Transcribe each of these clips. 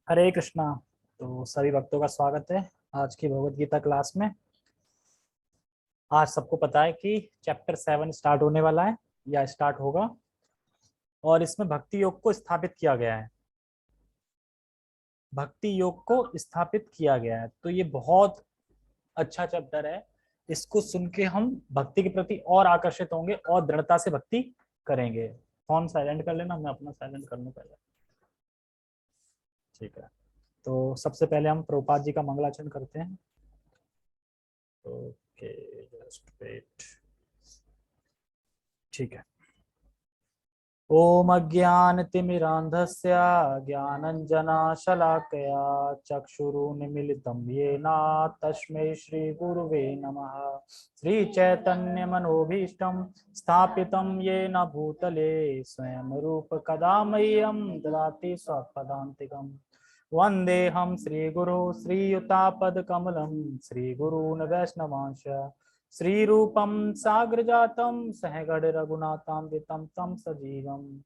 हरे कृष्णा। तो सभी भक्तों का स्वागत है आज की भगवत गीता क्लास में। आज सबको पता है कि चैप्टर 7 स्टार्ट होने वाला है या स्टार्ट होगा, और इसमें भक्ति योग को स्थापित किया गया है। भक्ति योग को स्थापित किया गया है, तो ये बहुत अच्छा चैप्टर है। इसको सुन के हम भक्ति के प्रति और आकर्षित होंगे और दृढ़ता से भक्ति करेंगे। फोन साइलेंट कर लेना, मैं अपना साइलेंट कर लूं पहले। ठीक है, तो सबसे पहले हम प्रभुपाद जी का मंगलाचरण करते हैं। Okay, just wait. ठीक है। ओम अज्ञानतिमिरान्धस्य ज्ञानञ्जनशलाकया चक्षुरुन्मीलितं येन तस्मै श्रीगुरुवे नमः। श्रीचैतन्यमनोभीष्टं स्थापितं येन भूतले स्वयं रूप कदा मह्यं ददाति स्वपदान्तिकम्। वन्देऽहं श्रीगुरो श्रीयुतापदकमलं श्रीगुरून् वैष्णवांश श्रीरूपं साग्रजातं सहगण रघुनाथान्वितं तं सजीवं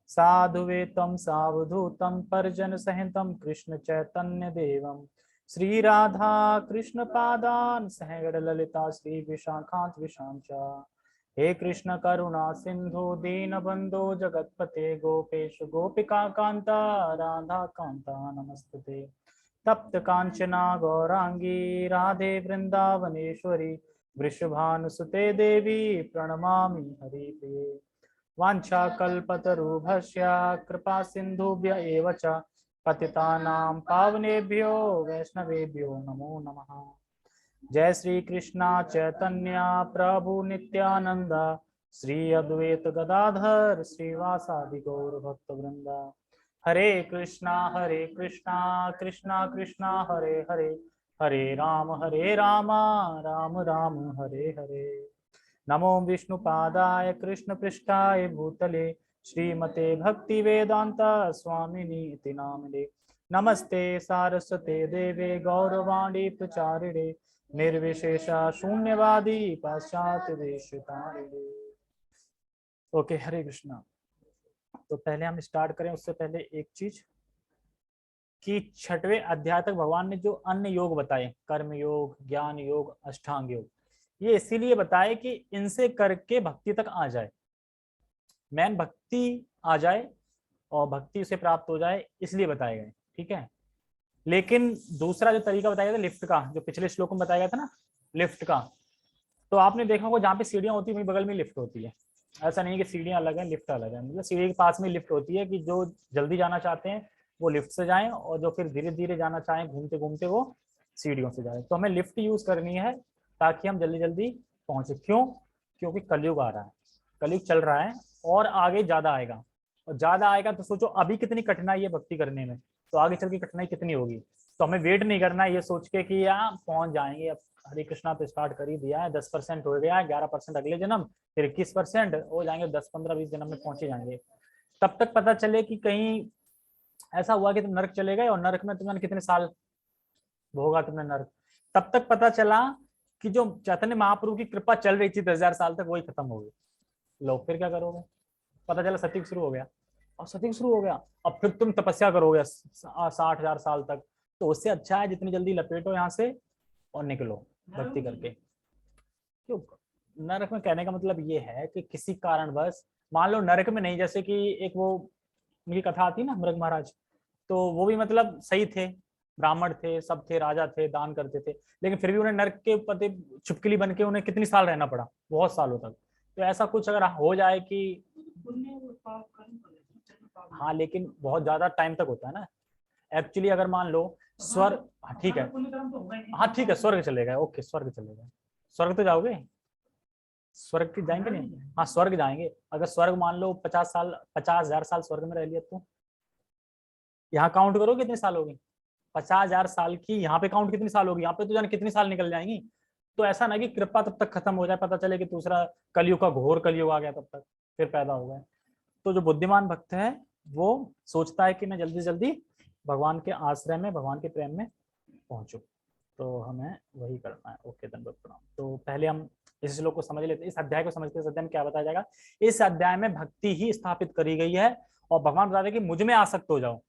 साधुवेतं सावधूतं परिजन सहितं कृष्ण चैतन्य देवं श्री राधा कृष्ण पादान सहगण ललिता श्री विशाखांत विशांच। हे कृष्ण करुणा सिंधु दीनबंधो जगतपते गोपेश गोपिका कांता राधा कांता नमस्तुते। तप्त कांचना गौरांगी राधे वृंदावनेश्वरी वृषभानुसुते देवी प्रणमामि हरिप्रिये। वाञ्छाकल्पतरुभ्यश्च कृपा सिन्धुभ्य एव च पतितानां पावनेभ्यो वैष्णवेभ्यो नमो नमः। जय श्री कृष्णा चैतन्य प्रभु नित्यानंद श्री अद्वैत गदाधर श्रीवासादि गौर भक्त वृंदा। हरे कृष्णा कृष्णा कृष्णा हरे हरे, हरे राम राम राम हरे हरे। नमो विष्णुपादाय कृष्ण पृष्ठाय भूतले श्रीमते भक्ति वेदांत स्वामिनी इति नामिने। नमस्ते सारस्वते देवे गौरवाणी प्रचारिणे निर्विशेष शून्यवादी पाश्चात्य देशतारिणे। ओके, हरे कृष्णा। तो पहले हम स्टार्ट करें उससे पहले एक चीज कि 6वें अध्याय तक भगवान ने जो अन्य योग बताए, कर्म योग, ज्ञान योग, अष्टांग योग, ये इसीलिए बताए कि इनसे करके भक्ति तक आ जाए, मैन भक्ति आ जाए और भक्ति उसे प्राप्त हो जाए, इसलिए बताए गए। ठीक है, लेकिन दूसरा जो तरीका बताया गया था लिफ्ट का, जो पिछले श्लोक में बताया गया था ना लिफ्ट का, तो आपने देखा होगा जहाँ पे सीढ़ियां होती है वहीं बगल में लिफ्ट होती है। ऐसा नहीं कि सीढ़ियां अलग है लिफ्ट अलग है, मतलब सीढ़ी के पास में लिफ्ट होती है कि जो जल्दी जाना चाहते हैं वो लिफ्ट से जाएं, और जो फिर धीरे धीरे जाना चाहें घूमते घूमते वो सीढ़ियों से जाए। तो हमें लिफ्ट यूज करनी है ताकि हम जल्दी जल्दी पहुंचे। क्यों? क्योंकि कलयुग आ रहा है, कलयुग चल रहा है और आगे ज्यादा आएगा, और ज्यादा आएगा तो सोचो अभी कितनी कठिनाई है भक्ति करने में, तो आगे चल के कठिनाई कितनी होगी। तो हमें वेट नहीं करना है ये सोच के कि यहाँ पहुंच जाएंगे। अब हरे कृष्णा पे स्टार्ट कर ही दिया है, 10% हो गया है, 11% अगले जन्म, फिर 21% हो जाएंगे, 10-15-20 जन्म में पहुंचे जाएंगे। तब तक पता चले कि कहीं ऐसा हुआ कि तुम नरक चले गए और नरक में तुमने कितने साल भोगा तुमने नरक। तब तक पता चला कि जो चैतन्य महाप्रभु की कृपा चल रही थी 10,000 साल तक, वही खत्म हो गई। लो फिर क्या करोगे? पता चला सतयुग शुरू हो गया, और सतयुग शुरू हो गया, अब फिर तुम तपस्या करोगे 60,000 साल तक। तो उससे अच्छा है जितनी जल्दी लपेटो यहाँ से और निकलो भक्ति करके। क्यों? नरक में कहने का मतलब ये है कि किसी कारणवश, मान लो नरक में नहीं, जैसे कि एक वो उनकी कथा आती ना मृग महाराज, तो वो भी मतलब सही थे, ब्राह्मण थे, सब थे, राजा थे, दान करते थे, लेकिन फिर भी उन्हें नरक के पति छुपकली बन के उन्हें कितनी साल रहना पड़ा, बहुत सालों तक। तो ऐसा कुछ अगर हो जाए कि, हाँ लेकिन बहुत ज्यादा टाइम तक होता है ना एक्चुअली। अगर मान लो स्वर्ग, हाँ ठीक है, हाँ ठीक है, स्वर्ग चले गए, ओके स्वर्ग चले गए, स्वर्ग तो जाओगे, स्वर्ग की जाएंगे नहीं, हाँ स्वर्ग जाएंगे। अगर स्वर्ग मान लो 50 साल, 50,000 साल स्वर्ग में रह लिया, तो यहाँ काउंट करो कितने साल होगी, 50,000 साल की यहाँ पे काउंट कितनी साल होगी, यहाँ पे तो जाने कितनी साल निकल जाएंगी। तो ऐसा ना कि कृपा तब तक खत्म हो जाए, पता चले कि दूसरा कलयुग का घोर कलयुग आ गया, तब तक फिर पैदा हो गए। तो जो बुद्धिमान भक्त है वो सोचता है कि मैं जल्दी जल्दी भगवान के आश्रय में, भगवान के प्रेम में पहुंचू, तो हमें वही करना है। ओके धन्यवाद प्रणाम। तो पहले हम इस श्लोक को समझ लेते हैं, इस अध्याय को समझते हैं। इस अध्याय में क्या बताया जाएगा? इस अध्याय में भक्ति ही स्थापित करी गई है, और भगवान बताते हैं कि मुझ में आसक्त हो जाओ,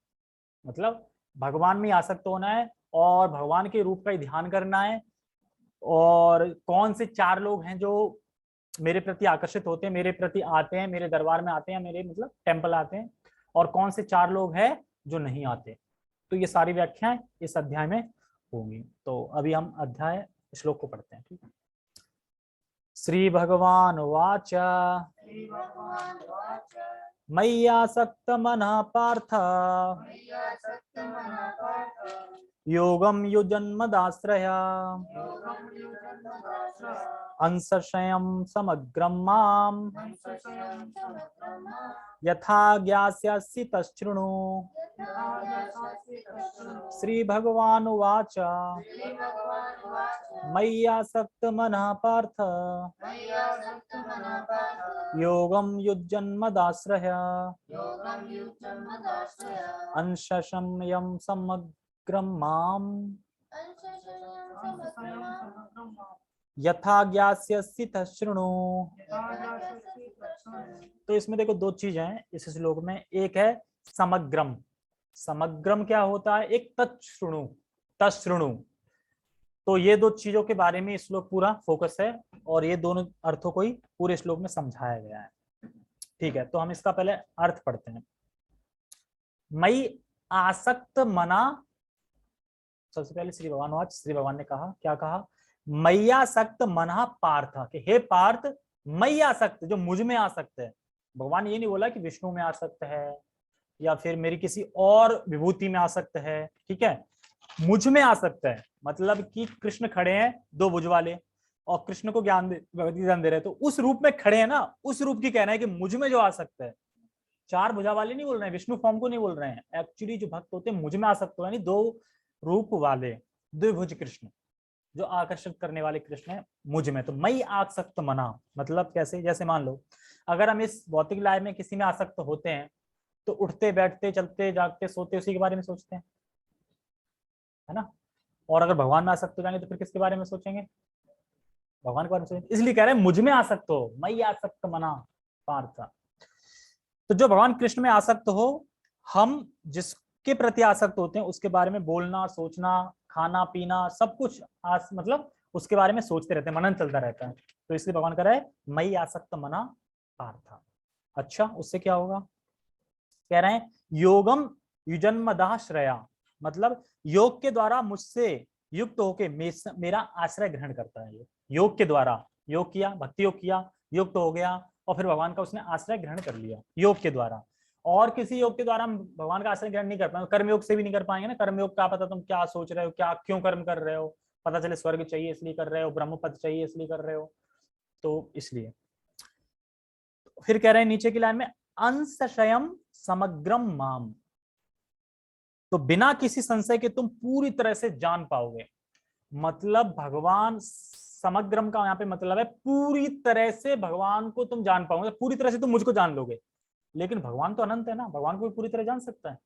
मतलब भगवान में आसक्त होना है और भगवान के रूप का ही ध्यान करना है। और कौन से 4 लोग हैं जो मेरे प्रति आकर्षित होते हैं, मेरे प्रति आते हैं, मेरे दरबार में आते हैं, मेरे मतलब टेम्पल आते हैं, और कौन से 4 लोग हैं जो नहीं आते। तो ये सारी व्याख्याएं इस अध्याय में होंगी। तो अभी हम अध्याय श्लोक को पढ़ते हैं। ठीक है। श्री भगवान वाच मय्यासक्त मनः पार्थ योगम युजन्मदाश्रय अंशशयं समग्रं माम् यथा ज्ञास्यसि तच्छृणु। श्री भगवान उवाच मय्यासक्त मनः पार्थ योगं युज्यन्मदाश्रय अंशशयं समग्रं माम् यथा ज्ञास्यसि तच्छृणु। तो इसमें देखो 2 चीजें हैं इस श्लोक में। एक है समग्रम। समग्रम क्या होता है? एक तच्छृणु, तच्छृणु। तो ये 2 चीजों के बारे में श्लोक पूरा फोकस है और ये दोनों अर्थों को ही पूरे श्लोक में समझाया गया है। ठीक है, तो हम इसका पहले अर्थ पढ़ते हैं। मई आसक्त मना, सबसे पहले श्री भगवान ने कहा, क्या कहा? मय्यासक्त मनः पार्थ, कि हे पार्थ मय्यासक्त, जो मुझ में आसक्त है। भगवान ये नहीं बोला कि विष्णु में आसक्त है या फिर मेरी किसी और विभूति में आसक्त है। ठीक है, मुझ में आसक्त है, मतलब कि कृष्ण खड़े हैं 2 भुज वाले और कृष्ण को ज्ञान दे रहे हैं, तो उस रूप में खड़े हैं ना, उस रूप की कहना है कि मुझ में जो आसक्त है। 4 भुजा वाले नहीं बोल रहे हैं, विष्णु फॉर्म को नहीं बोल रहे हैं। एक्चुअली जो भक्त होते हैं मुझ में आसक्त हो, यानी 2 रूप वाले, द्विभुज कृष्ण, जो आकर्षित करने वाले कृष्ण है मुझ में। तो मई आसक्त मना मतलब कैसे? जैसे मान लो अगर हम इस भौतिक लाइफ में किसी में आसक्त होते हैं तो उठते बैठते चलते जागते सोते उसी के बारे में सोचते हैं, है ना। और अगर भगवान में आसक्त हो जाएंगे तो फिर किसके बारे में सोचेंगे? भगवान के बारे में सोचेंगे। इसलिए कह रहे हैं मुझ में आसक्त हो, मई आसक्त मना पार्थ। तो जो भगवान कृष्ण में आसक्त हो, हम जिसके प्रति आसक्त होते हैं उसके बारे में बोलना, सोचना, खाना पीना सब कुछ मतलब उसके बारे में सोचते रहते हैं, मनन चलता रहता है। तो इसलिए भगवान कह रहा है मई आसक्त मना पार्थ। अच्छा, उससे क्या होगा? कह रहे हैं योगम युजन्मदाश्रया, मतलब योग के द्वारा मुझसे युक्त होके मेरा आश्रय ग्रहण करता है। योग के द्वारा, योग किया, भक्ति योग किया, युक्त हो गया और फिर भगवान का उसने आश्रय ग्रहण कर लिया योग के द्वारा। और किसी योग के द्वारा हम भगवान का आश्रय ग्रहण नहीं कर पाएंगे, कर्मयोग से भी नहीं कर पाएंगे ना। कर्मयोग का पता तुम क्या सोच रहे हो, क्या क्यों कर्म कर रहे हो, पता चले स्वर्ग चाहिए इसलिए कर रहे हो, ब्रह्म पद चाहिए इसलिए कर रहे हो, तो इसलिए। फिर कह रहे हैं नीचे की लाइन में अंशशयम समग्रम माम, तो बिना किसी संशय के तुम पूरी तरह से जान पाओगे। मतलब भगवान समग्रम का यहाँ पे मतलब है पूरी तरह से भगवान को तुम जान पाओगे, पूरी तरह से तुम मुझको जान लोगे। लेकिन भगवान तो अनंत है ना, भगवान को भी पूरी तरह जान सकता है।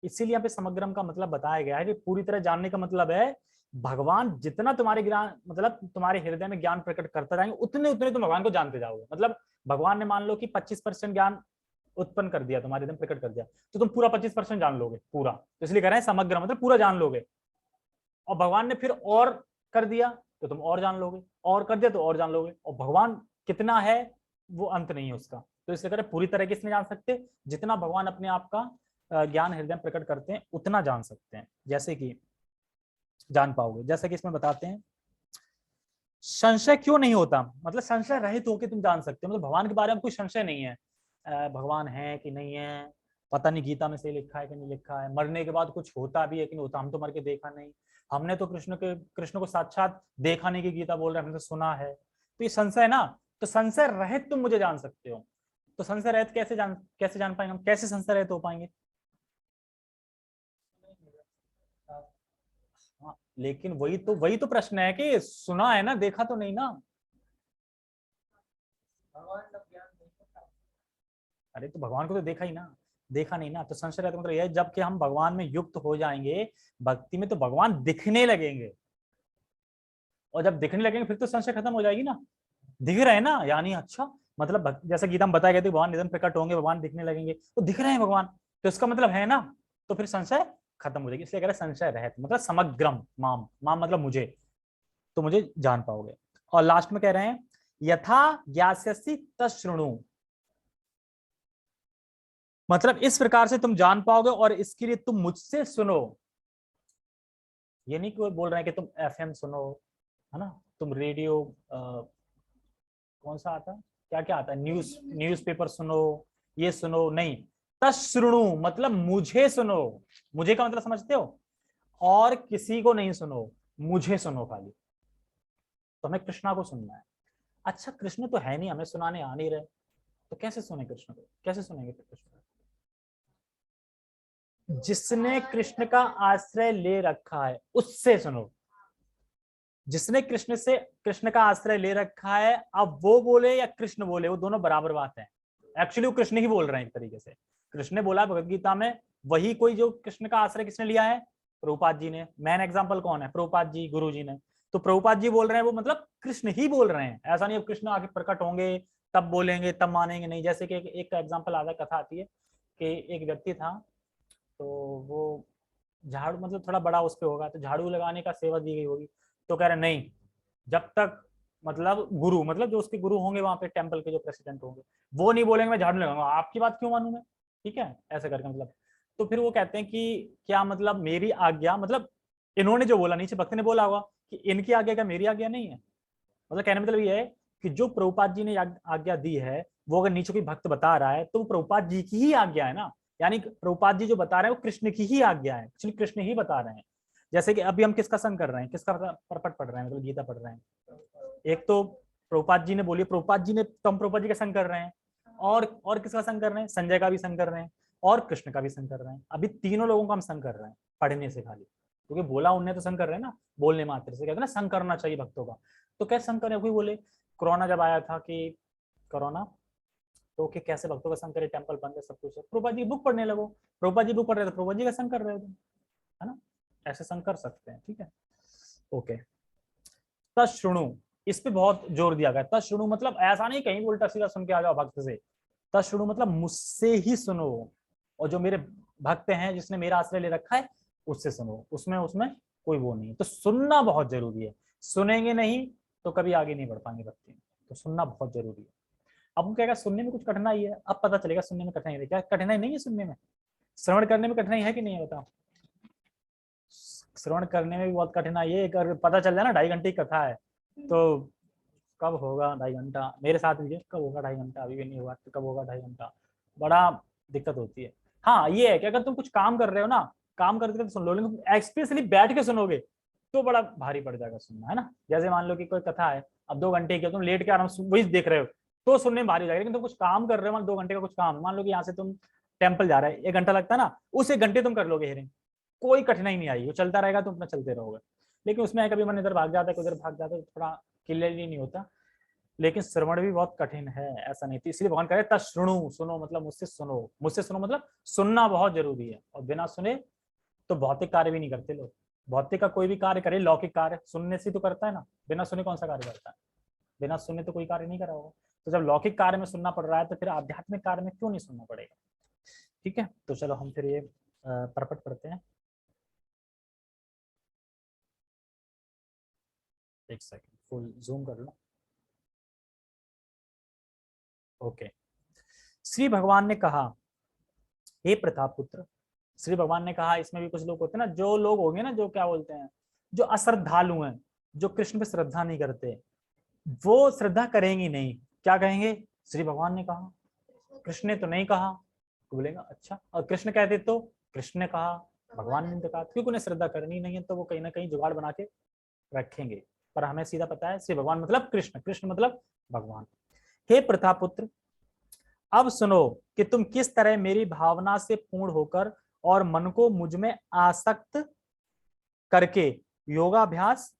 इसीलिए यहाँ पे समग्रम का मतलब बताया गया है कि पूरी तरह जानने का मतलब है भगवान जितना तुम्हारे ज्ञान मतलब तुम्हारे हृदय में ज्ञान प्रकट करता जाएंगे उतने उतने तुम भगवान को जानते जाओगे। मतलब भगवान ने मान लो कि 25% ज्ञान उत्पन्न कर दिया, तुम्हारे हृदय प्रकट कर दिया, तो तुम पूरा 25% जान लोगे पूरा। तो इसलिए कह रहे हैं समग्र मतलब पूरा जान लोगे। और भगवान ने फिर और कर दिया तो तुम और जान लोगे, और कर दिया तो और जान लोगे। और भगवान कितना है वो अंत नहीं है उसका। तो इसलिए कह रहे पूरी तरह किसने जान सकते, जितना भगवान अपने आप का ज्ञान हृदय प्रकट करते हैं उतना जान सकते हैं, जैसे कि जान पाओगे। जैसे कि इसमें बताते हैं संशय क्यों नहीं होता, मतलब संशय रहित होकर तुम जान सकते हो। मतलब भगवान के बारे में कोई संशय नहीं है, भगवान है कि नहीं है, पता नहीं गीता में से लिखा है कि नहीं लिखा है, मरने के बाद कुछ होता भी है कि नहीं होता, हम तो मर के देखा नहीं, हमने तो कृष्ण को साक्षात देखा नहीं कि गीता बोल रहे, हमने तो सुना है। तो ये संशय है ना, तो संशय रहित तुम मुझे जान सकते हो। तो संशय रहित कैसे जान पाएंगे हम, कैसे संशय रहित हो पाएंगे? हाँ, लेकिन वही तो प्रश्न है कि सुना है ना, देखा तो नहीं ना। अरे तो भगवान को तो देखा ही ना, देखा नहीं ना। तो संशय रहता मतलब यह जब कि हम भगवान में युक्त हो जाएंगे भक्ति में तो भगवान दिखने लगेंगे, और जब दिखने लगेंगे फिर तो संशय खत्म हो जाएगी ना। दिख रहे हैं ना, यानी अच्छा मतलब जैसा गीता में बताया गया था भगवान निधन प्रकट होंगे, भगवान दिखने लगेंगे, तो दिख रहे हैं भगवान, तो इसका मतलब है ना, तो फिर संशय खत्म हो जाएगी, इसलिए कह रहे संशय रहित, मतलब समग्रम माम, माम मतलब मुझे, तो मुझे जान पाओगे। और लास्ट में कह रहे हैं यथा ज्ञास्यसि तच्छृणु, मतलब इस प्रकार से तुम जान पाओगे और इसके लिए तुम मुझसे सुनो। ये नहीं कोई बोल रहे हैं कि तुम एफएम सुनो, है ना, तुम रेडियो कौन सा आता है, क्या क्या आता है, न्यूज़पेपर सुनो, ये सुनो, नहीं। तश्रुणु मतलब मुझे सुनो, मुझे का मतलब समझते हो, और किसी को नहीं सुनो, मुझे सुनो खाली। तो हमें कृष्णा को सुनना है। अच्छा कृष्ण तो है नहीं, हमें सुनाने आ नहीं रहे, तो कैसे सुने कृष्ण को, कैसे सुनेंगे फिर कृष्ण को? जिसने कृष्ण का आश्रय ले रखा है उससे सुनो। जिसने कृष्ण का आश्रय ले रखा है, अब वो बोले या कृष्ण बोले, वो दोनों बराबर बात है। एक्चुअली वो कृष्ण ही बोल रहे हैं एक तरीके से। कृष्ण ने बोला भगवत गीता में, वही कोई जो कृष्ण का आश्रय किसने लिया है, प्रभुपाद जी ने। मेन एग्जांपल कौन है, प्रभुपाद जी, गुरु जी ने। तो प्रभुपाद जी बोल रहे हैं, वो मतलब कृष्ण ही बोल रहे हैं। ऐसा नहीं अब कृष्ण आगे प्रकट होंगे तब बोलेंगे तब मानेंगे, नहीं। जैसे कि एक एग्जाम्पल आता है, कथा आती है कि एक व्यक्ति था, तो वो झाड़ू मतलब थोड़ा बड़ा उस पर होगा, तो झाड़ू लगाने का सेवा दी गई होगी, तो कह रहे नहीं, जब तक मतलब गुरु, मतलब जो उसके गुरु होंगे वहां पे टेम्पल के जो प्रेसिडेंट होंगे, वो नहीं बोलेंगे मैं झाड़ू लगाऊंगा, आपकी बात क्यों मानूं मैं, ठीक है, ऐसे करके मतलब। तो फिर वो कहते हैं कि क्या मतलब मेरी आज्ञा, मतलब इन्होंने जो बोला, नीचे भक्त ने बोला होगा कि इनकी आज्ञा क्या मेरी आज्ञा नहीं है। मतलब कहने मतलब ये है कि जो प्रभुपाद जी ने आज्ञा दी है, वो अगर नीचे कोई भक्त बता रहा है तो वो प्रभुपाद जी की ही आज्ञा है ना। यानी प्रभुपाद जी जो बता रहे हैं वो कृष्ण की ही आज्ञा है, एक्चुअली कृष्ण ही बता रहे हैं। जैसे कि अभी हम किसका संग कर रहे हैं, किसका परपट पढ़ रहे हैं, मतलब गीता पढ़ रहे हैं। एक तो प्रभुपाद जी ने बोली, प्रभुपाद जी ने, तो हम प्रभुपाद जी का संग कर रहे हैं, और किसका संग कर रहे हैं, संजय का भी संग कर रहे हैं, और कृष्ण का भी संग कर रहे हैं। अभी तीनों लोगों का हम संग कर रहे हैं पढ़ने से खाली, क्योंकि बोला उनने तो संग कर रहे हैं ना, बोलने मात्र से। कहते हैं ना संग करना चाहिए भक्तों का। तो कैसे संग करें, कोई बोले कोरोना जब आया था कि कोरोना, तो कि कैसे भक्तों का संग करे, टेम्पल बंद है, सब कुछ है, प्रभुपाद जी बुक पढ़ने लगो। प्रभुपाद जी बुक पढ़ रहे थे, प्रभुपाद जी का संग कर रहे हो तुम, है ना। ऐसे संग कर सकते हैं, ठीक है, ओके। तशृणु, इस पे बहुत जोर दिया गया। तशृणु मतलब ऐसा नहीं कहीं उल्टा सीधा सुन के आ जाओ भक्त से। तशृणु मतलब मुझसे ही सुनो, और जो मेरे भक्त हैं, जिसने मेरा आश्रय ले रखा है, उससे सुनो। उसमें उसमें कोई वो नहीं, तो सुनना बहुत जरूरी है। सुनेंगे नहीं तो कभी आगे नहीं बढ़ पाएंगे भक्ति में, तो सुनना बहुत जरूरी है। अब वो कहेगा सुनने में कुछ कठिनाई है, अब पता चलेगा सुनने में कठिनाई है क्या, कठिनाई नहीं है सुनने में, श्रवण करने में कठिनाई है कि नहीं है बताओ। श्रवण करने में भी बहुत कठिनाई है, अगर पता चल जाए ना 2.5 घंटे की कथा है, तो कब होगा 2.5 घंटा, मेरे साथ भी है, कब होगा 2.5 घंटा, अभी भी नहीं हुआ, तो कब होगा 2.5 घंटा, बड़ा दिक्कत होती है। हाँ ये है कि अगर तुम कुछ काम कर रहे हो ना, काम करते करते सुन लो, लेकिन स्पेशली बैठ के सुनोगे तो बड़ा भारी पड़ जाएगा सुनना, है ना। जैसे मान लो कि कोई कथा है, अब 2 घंटे की, तुम लेट के आराम से वही देख रहे हो, तो सुनने में भारी हो जाएगा। लेकिन तुम कुछ काम कर रहे हो, मान 2 घंटे का कुछ काम, मान लो कि यहाँ से तुम टेम्पल जा रहे हैं, 1 घंटा लगता है ना, उस 1 घंटे तुम कर लोगे हेरिंग, कोई कठिनाई नहीं आएगी, वो चलता रहेगा, तुम अपना चलते रहोगे। लेकिन उसमें है कभी मन इधर भाग जाता है, उधर भाग जाता है, थोड़ा क्लियरली नहीं होता। लेकिन श्रवण भी बहुत कठिन है, ऐसा नहीं, तो इसलिए भगवान कह रहे तशृणु, सुनो मतलब मुझसे सुनो। मुझसे सुनो मतलब सुनना बहुत जरूरी है, और बिना सुने तो भौतिक कार्य भी नहीं करते लोग। भौतिक का कोई भी कार्य करे, लौकिक कार्य सुनने से तो करता है ना, बिना सुने कौन सा कार्य करता है, बिना सुने तो कोई कार्य नहीं करा होगा। तो जब लौकिक कार्य में सुनना पड़ रहा है, तो फिर आध्यात्मिक कार्य में क्यों नहीं सुनना पड़ेगा। ठीक है, तो चलो हम फिर ये परपट पढ़ते हैं। एक सेकंड, फुल जूम कर लो, ओके। श्री भगवान ने कहा, हे प्रतापपुत्र, श्री भगवान ने कहा, इसमें भी कुछ लोग होते हैं ना, जो लोग होंगे ना, जो क्या बोलते हैं, जो अश्रद्धालु हैं, जो कृष्ण पे श्रद्धा नहीं करते, वो श्रद्धा करेंगी नहीं। क्या कहेंगे, श्री भगवान ने कहा, कृष्ण ने तो नहीं कहा, तो बोलेगा अच्छा, और कृष्ण कहते तो कृष्ण ने कहा, भगवान ने तो कहा, क्योंकि उन्हें श्रद्धा करनी नहीं है, तो वो कहीं ना कहीं जुगाड़ बना के रखेंगे। पर हमें सीधा पता है, श्री भगवान मतलब कृष्ण, कृष्ण मतलब भगवान। हे प्रतापपुत्र, अब सुनो कि तुम किस तरह मेरी भावना से पूर्ण होकर और मन को मुझ में आसक्त करके योगाभ्यास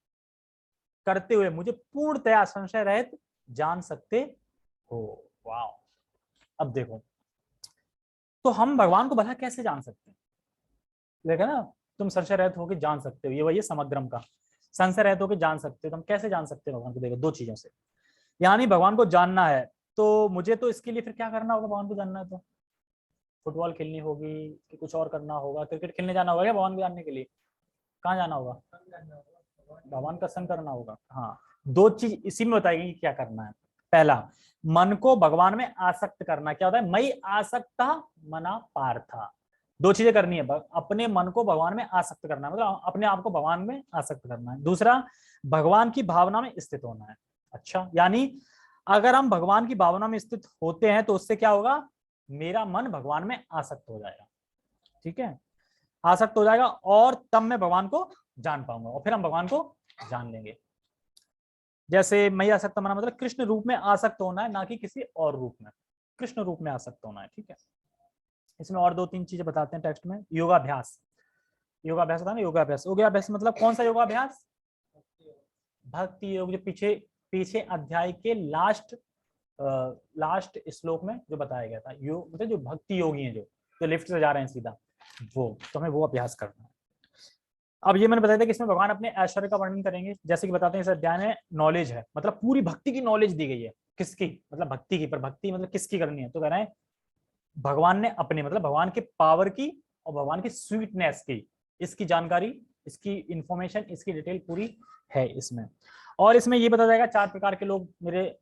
करते हुए मुझे पूर्णतया संशय रहित जान सकते हो। वाह, अब देखो, तो हम भगवान को भला कैसे जान सकते हैं, देखा ना, तुम संशय रहित होकर जान सकते हो, ये वही समग्रम का, संशय रहित होकर जान सकते हो। तो हम कैसे जान सकते हैं भगवान को, देखो 2 चीजों से। यानी भगवान को जानना है, तो मुझे तो इसके लिए फिर क्या करना होगा, भगवान को जानना है तो फुटबॉल खेलनी होगी कि कुछ और करना होगा, क्रिकेट खेलने जाना होगा क्या भगवान को जानने के लिए? कहाँ जाना होगा? भगवान का दर्शन करना होगा। हाँ, दो चीज इसी में बताएगी कि क्या करना है। पहला, मन को भगवान में आसक्त करना। क्या होता है? मई आसक्त मना पार्था। दो चीजें करनी है, अपने मन को भगवान में आसक्त करना, मतलब अपने आप को भगवान में आसक्त करना है। दूसरा, भगवान की भावना में स्थित होना है। अच्छा, यानी अगर हम भगवान की भावना में स्थित होते हैं तो उससे क्या होगा? मेरा मन भगवान में आसक्त हो जाएगा। ठीक है, आसक्त हो जाएगा और तब मैं भगवान को जान पाऊंगा और फिर हम भगवान को जान लेंगे। जैसे मैं आसक्त होना मतलब कृष्ण रूप में आसक्त होना है, ना कि किसी और रूप में, कृष्ण रूप में आसक्त होना है। ठीक है, इसमें और दो तीन चीजें बताते हैं टेक्स्ट में। योगाभ्यास, योगाभ्यास होता है ना, योगाभ्यास। योगाभ्यास मतलब कौन सा योगाभ्यास? भक्ति योग, जो पीछे पीछे अध्याय के लास्ट श्लोक में जो बताया गया था। योग मतलब जो भक्ति योगी हैं, जो लिफ्ट से जा रहे हैं सीधा, वो तो हमें वो अभ्यास करना है। अब ये मैंने बताया था कि इसमें भगवान अपने ऐश्वर्य का वर्णन करेंगे। जैसे कि बताते हैं इस अध्याय में नॉलेज है, मतलब पूरी भक्ति की नॉलेज दी गई है। किसकी? मतलब भक्ति की, पर भक्ति मतलब किसकी करनी है? तो कह रहे हैं भगवान ने अपने, मतलब भगवान के पावर की और भगवान की स्वीटनेस की, इसकी जानकारी, इसकी इंफॉर्मेशन, इसकी डिटेल पूरी है इसमें। और इसमें ये बताया जाएगा 4 प्रकार के लोग मेरे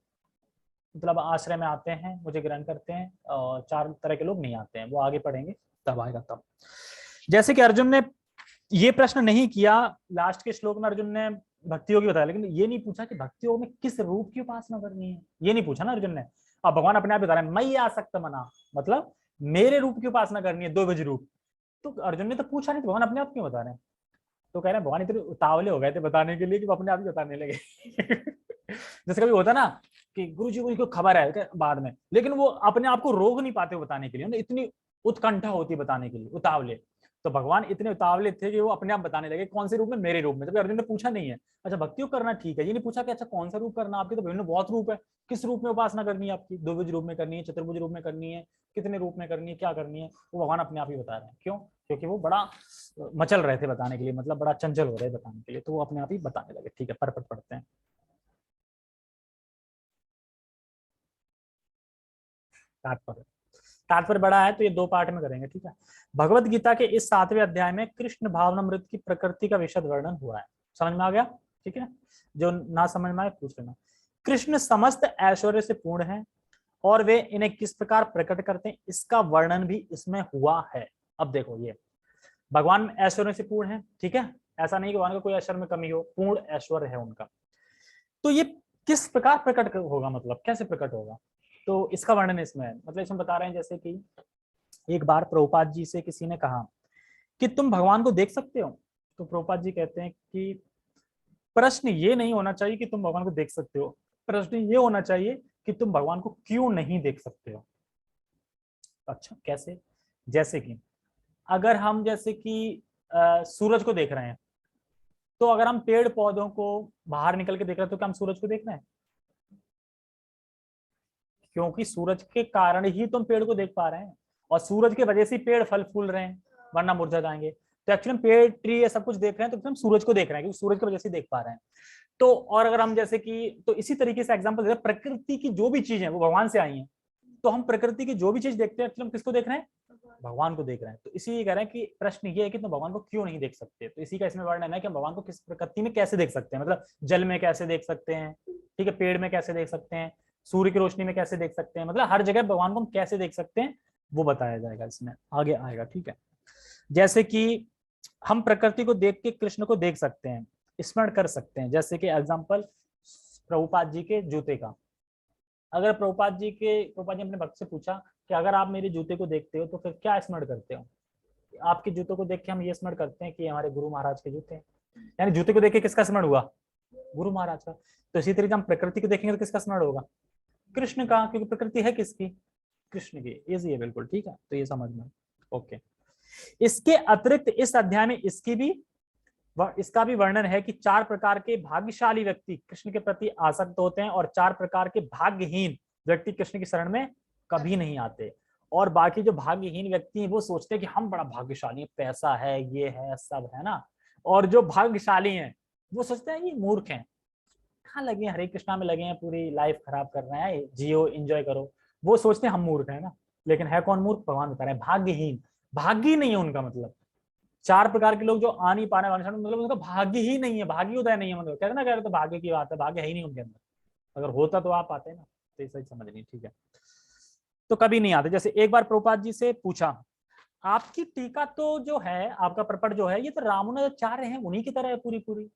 मतलब आश्रय में आते हैं, मुझे ग्रहण करते हैं, और 4 तरह के लोग नहीं आते हैं। वो आगे पढ़ेंगे तब आएगा तब। जैसे कि अर्जुन ने ये प्रश्न नहीं किया, लास्ट के श्लोक में अर्जुन ने भक्ति योग बताया, लेकिन ये नहीं पूछा कि भक्ति योग में किस रूप की उपासना करनी है। ये नहीं पूछा ना अर्जुन ने। अब भगवान अपने आप बता रहे हैं, मैं आसक्त मना, मतलब मेरे रूप की उपासना करनी है, 2 बज रूप। तो अर्जुन ने तो पूछा नहीं, तो भगवान अपने आप क्यों बता रहे हैं? तो कह रहे हैं भगवान इतने उतावले हो गए थे बताने के लिए कि वो अपने आप ही बताने लगे। जैसे कभी होता ना कि गुरु जी को खबर है बाद में, लेकिन वो अपने आप को रोक नहीं पाते बताने के लिए, इतनी उत्कंठा होती है बताने के लिए, उतावले। तो भगवान इतने उतावले थे कि वो अपने आप बताने लगे कौन से रूप में? मेरे रूप में। जब अर्जुन ने पूछा नहीं है, अच्छा भक्ति योग करना ठीक है, ये नहीं पूछा कि अच्छा कौन सा रूप करना आपके, तो विभिन्न बहुत रूप है, किस रूप में उपासना करनी है आपकी? 2 भुज रूप में करनी है, चतुर्भुज रूप में करनी है, कितने रूप में करनी है, क्या करनी है? वो भगवान अपने आप ही बता रहे हैं। क्यों? क्योंकि वो बड़ा मचल रहे थे बताने के लिए, मतलब बड़ा चंचल हो रहे बताने के लिए, तो वो अपने आप ही बताने लगे। ठीक है, पर पढ़ते हैं। तात्पर्य, तात्पर्य बड़ा है तो ये 2 पार्ट में करेंगे। ठीक है, भगवत गीता के इस 7वें अध्याय में कृष्ण भावनामृत की प्रकृति का विशद वर्णन हुआ है। समझ में आ गया? ठीक है, जो ना समझ में आए पूछ लेना। कृष्ण समस्त ऐश्वर्य से पूर्ण है और वे इन्हें किस प्रकार प्रकट करते हैं, इसका वर्णन भी इसमें हुआ है। अब देखो, ये भगवान ऐश्वर्य से पूर्ण है, ठीक है, ऐसा नहीं कि भगवान का कोई ऐश्वर्य में कमी हो, पूर्ण ऐश्वर्य है उनका। तो ये किस प्रकार प्रकट होगा, मतलब कैसे प्रकट होगा? तो इसका वर्णन इसमें है। मतलब इसमें बता रहे हैं जैसे कि एक बार प्रभुपाद जी से किसी ने कहा कि तुम भगवान को देख सकते हो। तो प्रभुपाद जी कहते हैं कि प्रश्न ये नहीं होना चाहिए कि तुम भगवान को देख सकते हो, प्रश्न ये होना चाहिए कि तुम भगवान को क्यों नहीं देख सकते हो। अच्छा, कैसे? जैसे कि अगर हम जैसे कि सूरज को देख रहे हैं, तो अगर हम पेड़ पौधों को बाहर निकल के देख रहे हैं तो क्या हम सूरज को देख रहे हैं? क्योंकि सूरज के कारण ही तुम पेड़ को देख पा रहे हैं, और सूरज की वजह से पेड़ फल फूल रहे हैं, वरना मुरझा जाएंगे। तो एक्चुअली पेड़ ट्री ये सब कुछ देख रहे हैं तो हम सूरज को देख रहे हैं, क्योंकि सूरज की वजह से देख पा रहे हैं। तो और अगर हम जैसे कि, तो इसी तरीके से एग्जांपल दे रहे हैं, प्रकृति की जो भी चीज है वो भगवान से आई है। तो हम प्रकृति की जो भी चीज देखते हैं हम किसको देख रहे हैं? भगवान को देख रहे हैं। तो इसी कह रहे हैं कि प्रश्न ये है कि तुम भगवान को क्यों नहीं देख सकते। तो इसी का इसमें वर्णन है कि हम भगवान को किस प्रकृति में कैसे देख सकते हैं, मतलब जल में कैसे देख सकते हैं, ठीक है, पेड़ में कैसे देख सकते हैं, सूर्य की रोशनी में कैसे देख सकते हैं, मतलब हर जगह भगवान को हम कैसे देख सकते हैं वो बताया जाएगा इसमें, आगे आएगा। ठीक है, जैसे कि हम प्रकृति को देख के कृष्ण को देख सकते हैं, स्मरण कर सकते हैं। जैसे कि एग्जाम्पल प्रभुपाद जी के जूते का। अगर प्रभुपाद जी ने अपने भक्त से पूछा कि अगर आप मेरे जूते को देखते हो तो फिर क्या स्मरण करते हो? आपके जूतों को देख के हम ये स्मरण करते हैं कि हमारे गुरु महाराज के जूते हैं। यानी जूते को देख के किसका स्मरण हुआ? गुरु महाराज का। तो इसी तरीके हम प्रकृति को देखेंगे तो किसका स्मरण होगा? कृष्ण का, क्योंकि प्रकृति है किसकी? कृष्ण की। इजी है बिल्कुल, ठीक है, तो ये समझ में। ओके, इसके अतिरिक्त इस अध्याय में इसका भी वर्णन है कि 4 प्रकार के भाग्यशाली व्यक्ति कृष्ण के प्रति आसक्त होते हैं और 4 प्रकार के भाग्यहीन व्यक्ति कृष्ण की शरण में कभी नहीं आते। और बाकी जो भाग्यहीन व्यक्ति हैं वो सोचते हैं कि हम बड़ा भाग्यशाली हैं, पैसा है, ये है, सब है ना। और जो भाग्यशाली हैं वो सोचते हैं ये मूर्ख हैं, कहाँ लगे हैं, हरे कृष्णा में लगे हैं, पूरी लाइफ खराब कर रहे हैं, जियो एंजॉय करो। वो सोचते हैं हम मूर्ख हैं ना। लेकिन है कौन मूर्ख? भगवान बता रहे हैं भाग्यहीन। भाग्य ही नहीं है उनका, मतलब 4 प्रकार के लोग जो आ नहीं पाने वाले, मतलब उनका भाग्य ही नहीं है, भाग्य उदय नहीं है, मतलब कहते ना, कह रहे तो भाग्य की बात है, भाग्य है ही नहीं उनके अंदर। अगर होता तो आप आते ना, तो ये सही समझ नहीं, ठीक है। तो कभी नहीं आते। जैसे एक बार प्रभुपाद जी से पूछा, आपकी टीका तो जो है, आपका प्रपट जो है, ये तो रामानुजाचार्य हैं, उन्हीं की तरह है पूरी पूरी।